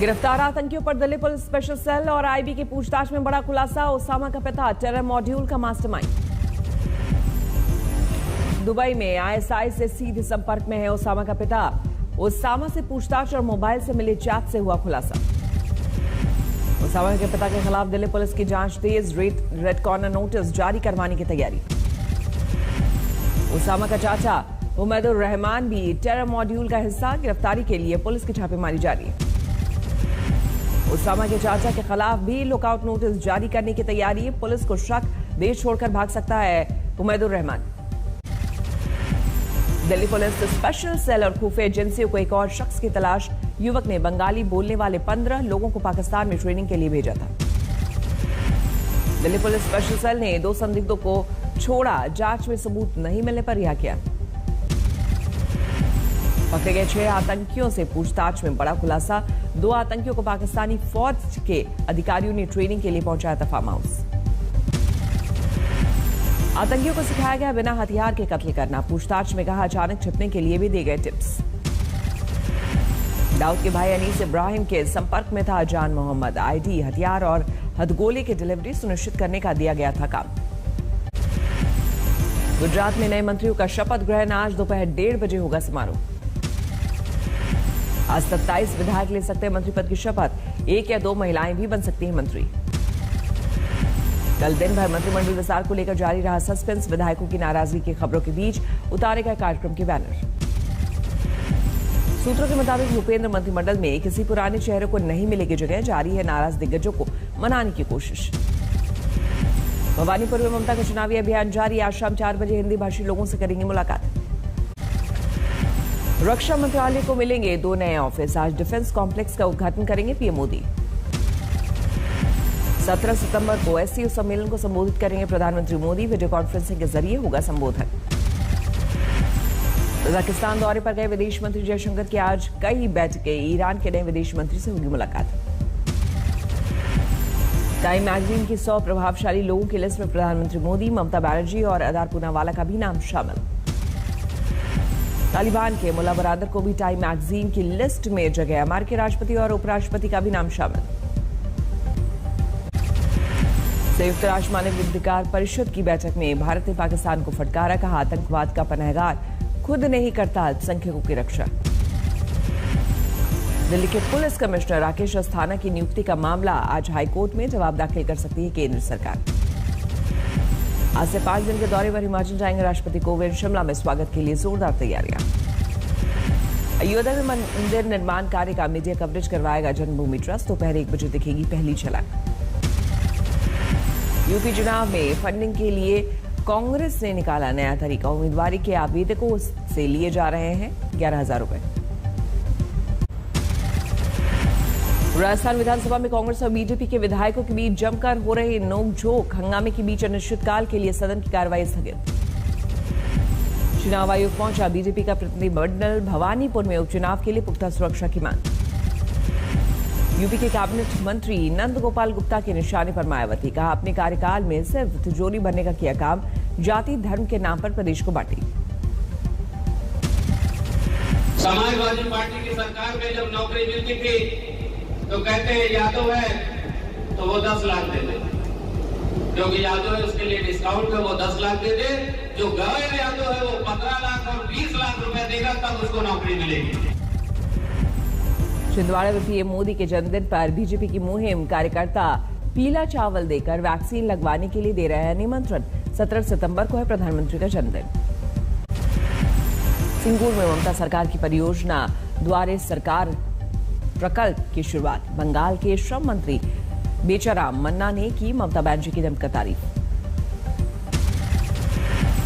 गिरफ्तार आतंकियों पर दिल्ली पुलिस स्पेशल सेल और आईबी की पूछताछ में बड़ा खुलासा। ओसामा का पिता टेरर मॉड्यूल का मास्टरमाइंड। दुबई में आईएसआई से सीधे संपर्क में है ओसामा का पिता। ओसामा से पूछताछ और मोबाइल से मिले चैट से हुआ खुलासा। ओसामा के पिता के खिलाफ दिल्ली पुलिस की जांच तेज। रेड कॉर्नर नोटिस जारी करवाने की तैयारी। ओसामा का चाचा उमैदुर रहमान भी टेरर मॉड्यूल का हिस्सा। गिरफ्तारी के लिए पुलिस की छापेमारी जारी है। ओसामा के चाचा के खिलाफ भी लुकआउट नोटिस जारी करने की तैयारी है। पुलिस को शक देश छोड़कर भाग सकता है Umaidur Rahman. Delhi police special cell और खुफिया एजेंसियों को एक और शख्स की तलाश। युवक ने बंगाली बोलने वाले 15 लोगों को पाकिस्तान में ट्रेनिंग के लिए भेजा था। दिल्ली पुलिस स्पेशल सेल ने 2 संदिग्धों को छोड़ा। जांच में सबूत नहीं मिलने पर रिहा किया। पकड़े गए 6 आतंकियों से पूछताछ में बड़ा खुलासा। 2 आतंकियों को पाकिस्तानी फौज के अधिकारियों ने ट्रेनिंग के लिए पहुंचाया था फार्म हाउस। आतंकियों को सिखाया गया बिना हथियार के कत्ल करना। पूछताछ में कहा अचानक छिपने के लिए भी दिए गए टिप्स। दाऊद के भाई अनीस इब्राहिम के संपर्क में था जान मोहम्मद। आईडी, हथियार और हथगोले की डिलीवरी सुनिश्चित करने का दिया गया था काम। गुजरात में नए मंत्रियों का शपथ ग्रहण। आज दोपहर 1:30 बजे होगा समारोह। आज 27 विधायक ले सकते हैं मंत्री पद की शपथ। 1 या 2 महिलाएं भी बन सकती हैं मंत्री। कल दिन भर मंत्रिमंडल विस्तार को लेकर जारी रहा सस्पेंस। विधायकों की नाराजगी की खबरों के बीच उतारे गए कार्यक्रम के बैनर। सूत्रों के मुताबिक भूपेंद्र मंत्रिमंडल में किसी पुराने चेहरे को नहीं मिलेगी जगह। जारी है नाराज दिग्गजों को मनाने की कोशिश। भवानीपुर में ममता का चुनावी अभियान जारी। आज शाम 4 बजे हिंदी भाषी लोगों से करेंगे मुलाकात। रक्षा मंत्रालय को मिलेंगे 2 नए ऑफिस। आज डिफेंस कॉम्प्लेक्स का उद्घाटन करेंगे पीएम मोदी। 17 सितंबर को एससीओ सम्मेलन को संबोधित करेंगे प्रधानमंत्री मोदी। वीडियो कॉन्फ्रेंसिंग के जरिए होगा संबोधन। कजाकिस्तान दौरे पर गए विदेश मंत्री जयशंकर की आज कई बैठकें। ईरान के नए विदेश मंत्री से होगी मुलाकात। टाइम मैगजीन की 100 प्रभावशाली लोगों की लिस्ट में प्रधानमंत्री मोदी, ममता बनर्जी और अदार पूनावाला का भी नाम शामिल। तालिबान के मुल्ला बरादर को भी टाइम मैगजीन की लिस्ट में जगह। अमेरिकी राष्ट्रपति और उपराष्ट्रपति का भी नाम शामिल। संयुक्त राष्ट्र मानवाधिकार परिषद की बैठक में भारत ने पाकिस्तान को फटकारा। कहा आतंकवाद का पनाहगार खुद नहीं करता अल्पसंख्यकों की रक्षा। दिल्ली के पुलिस कमिश्नर राकेश अस्थाना की नियुक्ति का मामला आज हाईकोर्ट में जवाब दाखिल कर सकती है केंद्र सरकार। आज से 5 दिन के दौरे पर हिमाचल जाएंगे राष्ट्रपति कोविंद। शिमला में स्वागत के लिए जोरदार तैयारियां। अयोध्या में मंदिर निर्माण कार्य का मीडिया कवरेज करवाएगा जन्मभूमि ट्रस्ट। दोपहर 1 बजे दिखेगी पहली झलक। यूपी चुनाव में फंडिंग के लिए कांग्रेस ने निकाला नया तरीका। उम्मीदवारी के आवेदकों से लिए जा रहे हैं 11,000 रुपए। राजस्थान विधानसभा में कांग्रेस और बीजेपी के विधायकों के बीच जमकर हो रहे नोकझोंक। हंगामे के बीच अनिश्चितकाल के लिए सदन की कार्रवाई स्थगित। चुनाव आयोग पहुंचा बीजेपी का प्रतिनिधिमंडल। भवानीपुर में उपचुनाव के लिए पुख्ता सुरक्षा की मांग। यूपी के कैबिनेट मंत्री नंद गोपाल गुप्ता के निशाने पर मायावती। कहा अपने कार्यकाल में सिर्फ तिजोरी भरने का किया काम। जाति धर्म के नाम पर प्रदेश को बांटी। समाजवादी पार्टी की सरकार में जब नौकरी मिलती थी तो कहते हैं यादव है तो वो 10 लाख दे दे, क्योंकि यादव है उसके लिए डिस्काउंट में वो 10 लाख दे दे। जो गैर यादव है वो 15 लाख और 20 लाख रुपए देगा तब उसको नौकरी मिलेगी। छिंदवाड़ा में पीएम मोदी के जन्मदिन पर बीजेपी की मुहिम। कार्यकर्ता पीला चावल देकर वैक्सीन लगवाने के लिए दे रहे हैं निमंत्रण। 17 सितंबर को है प्रधानमंत्री का जन्मदिन। सिंगूर में ममता सरकार की परियोजना द्वारे सरकार प्रकल्प की शुरुआत। बंगाल के श्रम मंत्री बेचाराम मन्ना ने की ममता बनर्जी की जमकर तारीफ।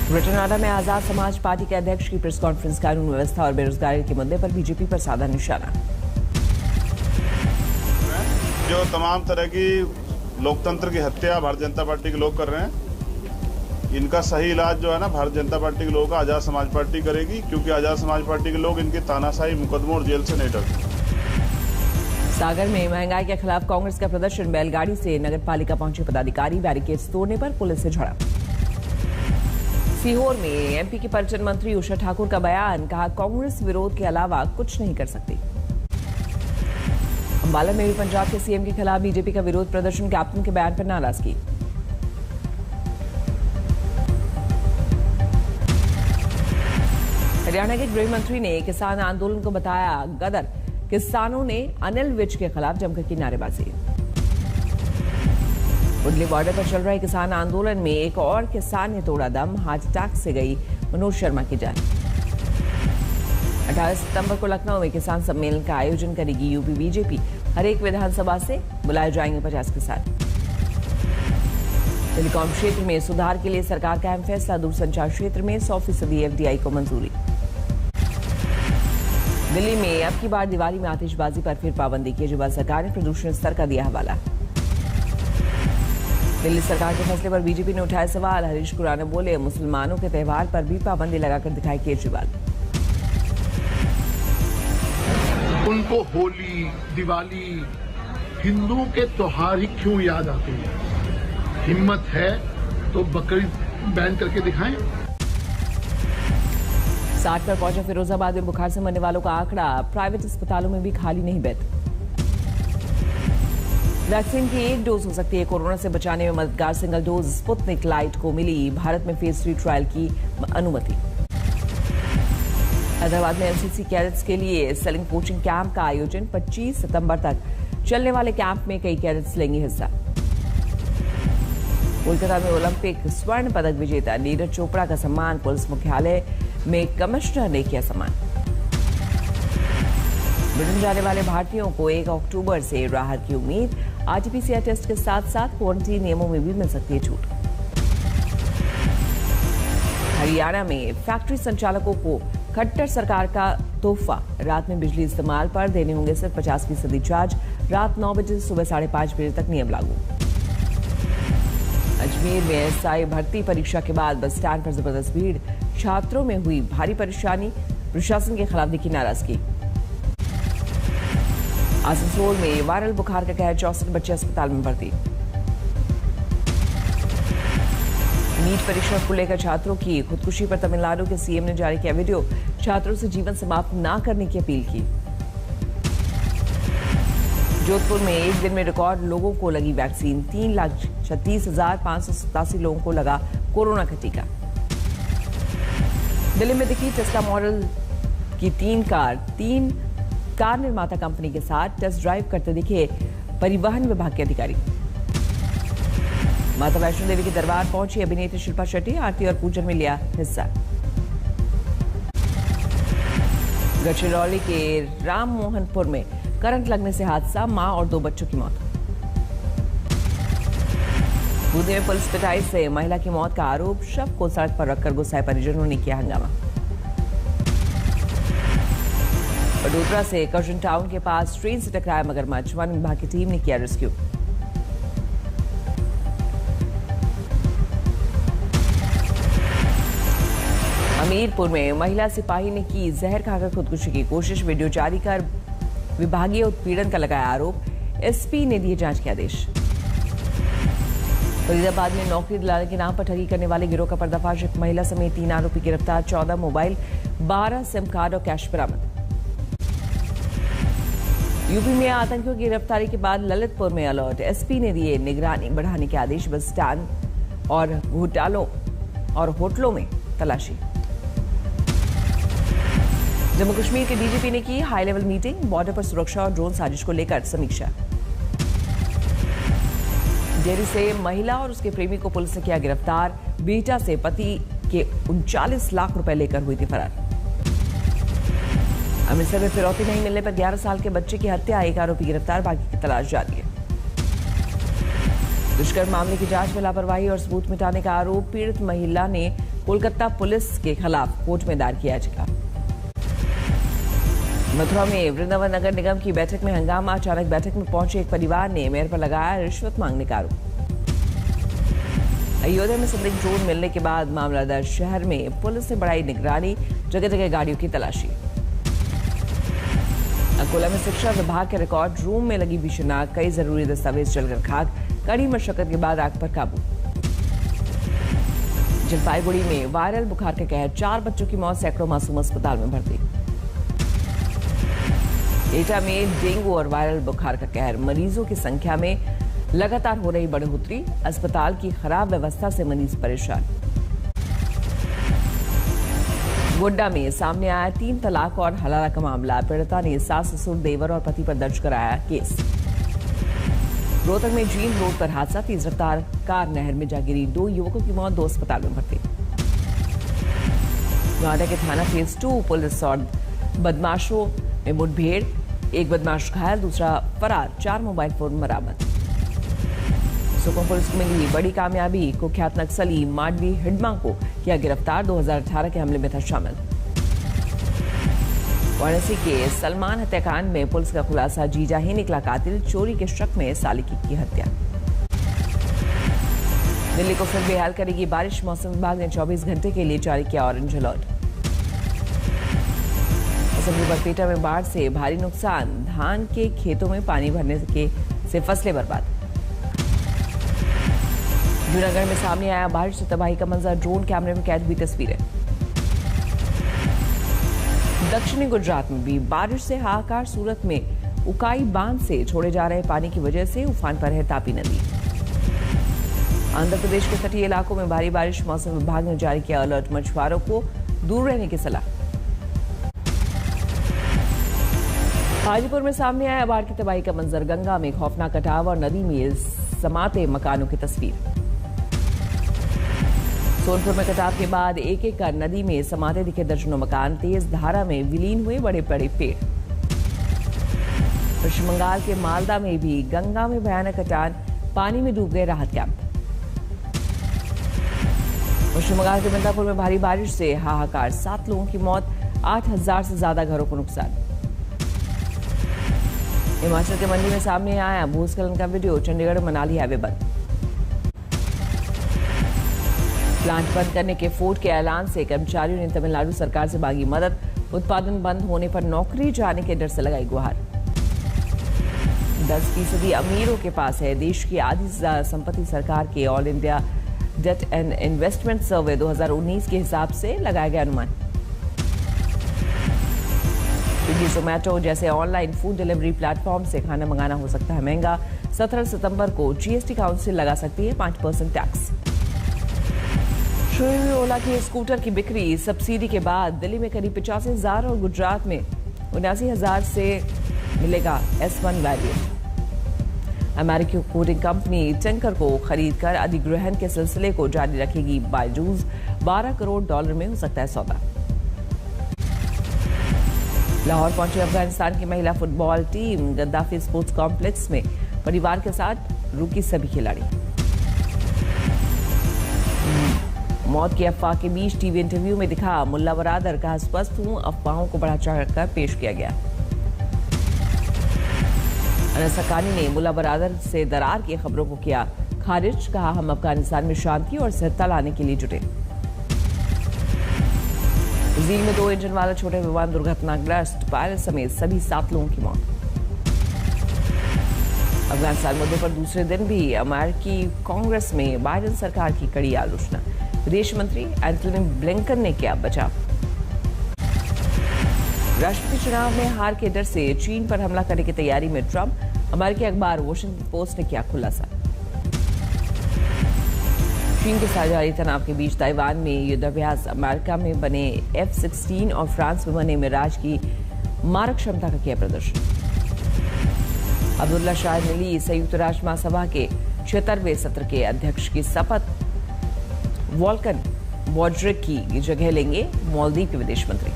ग्रेटर नोएडा में आजाद समाज पार्टी के अध्यक्ष की प्रेस कॉन्फ्रेंस। कानून व्यवस्था और बेरोजगारी के मुद्दे पर बीजेपी पर साधा निशाना। जो तमाम तरह की लोकतंत्र की हत्या भारतीय जनता पार्टी के लोग कर रहे हैं, इनका सही इलाज जो है ना भारतीय जनता पार्टी के लोगों का आजाद समाज पार्टी करेगी, क्योंकि आजाद समाज पार्टी के लोग इनके तानाशाही मुकदमों और जेल से नहीं डरते। सागर में महंगाई के खिलाफ कांग्रेस का प्रदर्शन। बैलगाड़ी से नगर पालिका पहुंचे पदाधिकारी। बैरिकेड्स तोड़ने पर पुलिस से झड़प। सीहोर में एमपी की पर्यटन मंत्री उषा ठाकुर का बयान। कहा कांग्रेस विरोध के अलावा कुछ नहीं कर सकती। अंबाला में भी पंजाब के सीएम के खिलाफ बीजेपी का विरोध प्रदर्शन, कैप्टन के बयान पर नाराजगी। हरियाणा के गृह मंत्री ने किसान आंदोलन को बताया गदर, किसानों ने अनिल विज के खिलाफ जमकर की नारेबाजी। उडली बॉर्डर पर चल रहे किसान आंदोलन में एक और किसान ने तोड़ा दम, हार्ट अटैक से गई मनोज शर्मा की जान। 18 सितंबर को लखनऊ में किसान सम्मेलन का आयोजन करेगी यूपी बीजेपी, हर एक विधानसभा से बुलाए जाएंगे 50 किसान। टेलीकॉम क्षेत्र में सुधार के लिए सरकार का अहम फैसला, दूरसंचार क्षेत्र में 100% एफडीआई को मंजूरी। दिल्ली में अब की बार दिवाली में आतिशबाजी पर फिर पाबंदी, केजरीवाल सरकार ने प्रदूषण स्तर का दिया हवाला। दिल्ली सरकार के फैसले पर बीजेपी ने उठाए सवाल, हरीश खुराना बोले मुसलमानों के त्योहार पर भी पाबंदी लगाकर दिखाए केजरीवाल। उनको होली, दिवाली, हिंदुओं के त्योहार ही क्यों याद आते हैं? हिम्मत है तो बकरीद बैन करके दिखाएं। 60 पर पहुंचा फिरोजाबाद में बुखार से मरने वालों का आंकड़ा, प्राइवेट अस्पतालों में भी खाली नहीं बेड। वैक्सीन की एक डोज हो सकती है कोरोना से बचाने में मददगार, सिंगल डोज स्पुतनिक लाइट को मिली भारत में फेज 3 ट्रायल की अनुमति। हैदराबाद में एनसीसी कैडेट्स के लिए सेलिंग कोचिंग कैंप का आयोजन, 25 सितंबर तक चलने वाले कैंप में कई कैडेट्स लेंगे हिस्सा। कोलकाता में ओलंपिक स्वर्ण पदक विजेता नीरज चोपड़ा का सम्मान, पुलिस मुख्यालय में कमिश्नर ने किया सम्मान। ब्रिटेन जाने वाले भारतीयों को 1 अक्टूबर से राहत की उम्मीद, आरटीपीसीआर टेस्ट के साथ साथ क्वारंटीन नियमों में भी मिल सकती है छूट। हरियाणा में फैक्ट्री संचालकों को खट्टर सरकार का तोहफा, रात में बिजली इस्तेमाल पर देने होंगे सिर्फ 50% चार्ज, रात 9 बजे से सुबह 5:30 बजे तक नियम लागू। अजमेर में एसआई भर्ती परीक्षा के बाद बस स्टैंड पर जबरदस्त भीड़, छात्रों में हुई भारी परेशानी, प्रशासन के खिलाफ दिखी नाराजगी। आसनसोल में वायरल बुखार का कहर, 64 बच्चे अस्पताल में भर्ती। नीट परीक्षा को लेकर छात्रों की खुदकुशी पर तमिलनाडु के सीएम ने जारी किया वीडियो, छात्रों से जीवन समाप्त न करने की अपील की। जोधपुर में एक दिन में रिकॉर्ड लोगों को लगी वैक्सीन, 3,36,587 लोगों को लगा कोरोना का टीका। दिल्ली में दिखी टेस्ला मॉडल की 3 कार निर्माता कंपनी के साथ टेस्ट ड्राइव करते दिखे परिवहन विभाग के अधिकारी। माता वैष्णो देवी के दरबार पहुंची अभिनेत्री शिल्पा शेट्टी, आरती और पूजन में लिया हिस्सा। गढ़चिरौली के राम मोहनपुर में करंट लगने से हादसा, मां और 2 बच्चों की मौत। बूंदी में पुलिस पिटाई से महिला की मौत का आरोप, शव को सड़क पर रखकर गुस्साए परिजनों ने किया हंगामा। बडोदरा से कर्जन टाउन के पास ट्रेन से टकराया मगरमच्छ, वन विभाग की टीम ने किया रेस्क्यू। हमीरपुर में महिला सिपाही ने की जहर खाकर खुदकुशी की कोशिश, वीडियो जारी कर विभागीय उत्पीड़न का लगाया आरोप, एसपी ने दिए जांच के आदेश। फरीदाबाद में नौकरी दिलाने के नाम पर ठगी करने वाले गिरोह का पर्दाफाश, एक महिला समेत 3 आरोपी गिरफ्तार, 14 मोबाइल, 12 सिम कार्ड और कैश बरामद। यूपी में आतंकियों की गिरफ्तारी के बाद ललितपुर में अलर्ट, एसपी ने दिए निगरानी बढ़ाने के आदेश, बस स्टैंड और घोटालों और होटलों में तलाशी। जम्मू कश्मीर के डीजीपी ने की हाई लेवल मीटिंग, बॉर्डर पर सुरक्षा और ड्रोन साजिश को लेकर समीक्षा। डेरी से महिला और उसके प्रेमी को पुलिस ने किया गिरफ्तार, बीटा से पति के 39 लाख रुपए लेकर हुई थी फरार। अमृतसर में फिरौती नहीं मिलने पर 11 साल के बच्चे की हत्या, 1 आरोपी गिरफ्तार, बाकी की तलाश जारी है। दुष्कर्म मामले की जांच में लापरवाही और सबूत मिटाने का आरोप, पीड़ित महिला ने कोलकाता पुलिस के खिलाफ कोर्ट में दायर किया याचिका। मथुरा में वृंदावन नगर निगम की बैठक में हंगामा, अचानक बैठक में पहुंचे एक परिवार ने मेयर पर लगाया रिश्वत मांगने का आरोप। अयोध्या में संदिग्ध ड्रोन मिलने के बाद मामला दर्ज, शहर में पुलिस ने बढ़ाई निगरानी, जगह जगह गाड़ियों की तलाशी। अकोला में शिक्षा विभाग के रिकॉर्ड रूम में लगी भीषण आग, कई जरूरी दस्तावेज जलकर खाक, कड़ी मशक्कत के बाद आग पर काबू। जलपाईगुड़ी में वायरल बुखार का कहर, 4 बच्चों की मौत, सैकड़ों मासूम अस्पताल में भर्ती। एटा में डेंगू और वायरल बुखार का कहर, मरीजों की संख्या में लगातार हो रही बढ़ोतरी, अस्पताल की खराब व्यवस्था से मरीज परेशान। गोड्डा में सामने आया 3 तलाक और हलाला का मामला, पीड़िता ने सास ससुर देवर और पति पर दर्ज कराया केस। रोहतक में जींद रोड पर हादसा, तेज रफ्तार कार नहर में जा गिरी, 2 युवकों की मौत, 2 अस्पताल में भर्ती। नोएडा के थाना फेज 2 पुलिस और बदमाशों में मुठभेड़, 1 बदमाश घायल, दूसरा फरार, 4 मोबाइल फोन बरामद। सुकमा पुलिस को मिली बड़ी कामयाबी, कुख्यात नक्सली माडवी हिडमा को किया गिरफ्तार, 2018 के हमले में था शामिल। वाराणसी के सलमान हत्याकांड में पुलिस का खुलासा, जीजा ही निकला कातिल, चोरी के शक में साली की हत्या। दिल्ली को फिर बेहाल करेगी बारिश, मौसम विभाग ने 24 घंटे के लिए जारी किया ऑरेंज अलर्ट। बरपेटा में बाढ़ से भारी नुकसान, धान के खेतों में पानी भरने से फसलें बर्बाद। जूनागढ़ में सामने आया बारिश से तबाही का मंजर, ड्रोन कैमरे में कैद हुई तस्वीरें। दक्षिणी गुजरात में भी बारिश से हाहाकार, सूरत में उकाई बांध से छोड़े जा रहे पानी की वजह से उफान पर है तापी नदी। आंध्र प्रदेश के तटीय इलाकों में भारी बारिश, मौसम विभाग ने जारी किया अलर्ट, मछुआरों को दूर रहने की सलाह। हाजीपुर में सामने आया बाढ़ की तबाही का मंजर, गंगा में खौफनाक कटाव और नदी में समाते मकानों की तस्वीर। सोनपुर में कटाव के बाद एक एक कर नदी में समाते दिखे दर्जनों मकान, तेज धारा में विलीन हुए बड़े बड़े पेड़। पश्चिम बंगाल के मालदा में भी गंगा में भयानक कटान, पानी में डूब गए राहत कैंप। पश्चिम बंगाल के मिर्जापुर में भारी बारिश से हाहाकार, 7 लोगों की मौत, 8000 से ज्यादा घरों को नुकसान। हिमाचल के मंडी में सामने आया भूस्खलन का वीडियो, चंडीगढ़ मनाली हाईवे बंद। प्लांट बंद करने के फोर्ट के ऐलान से कर्मचारियों ने तमिलनाडु सरकार से मांगी मदद, उत्पादन बंद होने पर नौकरी जाने के डर से लगाई गुहार। 10% अमीरों के पास है देश की आधी संपत्ति, सरकार के all India debt and investment survey 2019 के हिसाब से लगाया गया अनुमान। स्विगी, जोमैटो जैसे ऑनलाइन फूड डिलीवरी प्लेटफॉर्म से खाना मंगाना हो सकता है महंगा, 17 सितंबर को जीएसटी काउंसिल लगा सकती है 5% टैक्स। शुरू हुई ओला की स्कूटर की बिक्री, सब्सिडी के बाद दिल्ली में करीब 85,000 और गुजरात में 79,000 से मिलेगा S1 वेरिएंट। अमेरिकी कोडिंग कंपनी टेंकर को खरीदकर अधिग्रहण के सिलसिले को जारी रखेगी बायजूस, $12 करोड़ में हो सकता है सौदा। लाहौर पहुंची अफगानिस्तान की महिला football team, Gaddafi sports complex में परिवार के साथ रुकी सभी खिलाड़ी। मौत की अफवाह के बीच टीवी इंटरव्यू में दिखा मुल्ला बरादर, कहा स्वस्थ हूं, अफवाहों को बढ़ा चढ़कर पेश किया गया। अनस हक्कानी ने मुल्ला बरादर से दरार की खबरों को किया खारिज, कहा हम अफगानिस्तान में शांति और स्थिरता लाने के लिए जुटे। झील में 2 इंजन वाला छोटे विमान दुर्घटनाग्रस्त, पायलट समेत सभी 7 लोगों की मौत। अफगानिस्तान मुद्दे पर दूसरे दिन भी अमेरिकी कांग्रेस में बाइडेन सरकार की कड़ी आलोचना, विदेश मंत्री एंटनी ब्लिंकन ने किया बचाव। राष्ट्रपति चुनाव में हार के डर से चीन पर हमला करने की तैयारी में ट्रंप, अमेरिकी अखबार वॉशिंगटन पोस्ट ने किया खुलासा। चीन के साथ जारी तनाव के बीच ताइवान में युद्धाभ्यास, अमेरिका में बने F-16 और फ्रांस में बने मिराज की मारक क्षमता का किया प्रदर्शन। अब्दुल्ला शाहिद ने ली संयुक्त राष्ट्र महासभा के 76वें सत्र के अध्यक्ष की शपथ, वॉल्कन बॉड्रिक की जगह लेंगे मालदीव के विदेश मंत्री।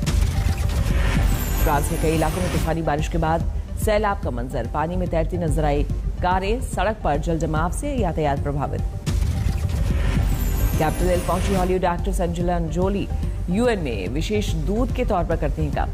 फ्रांस के कई इलाकों में तूफानी बारिश के बाद सैलाब का मंजर, पानी में तैरती नजर आई कारें, सड़क पर जल जमाव से यातायात प्रभावित। कैपिटल हिल पहुंची Hollywood actress Angelina Jolie, UN में विशेष दूत के तौर पर करते हैं काम।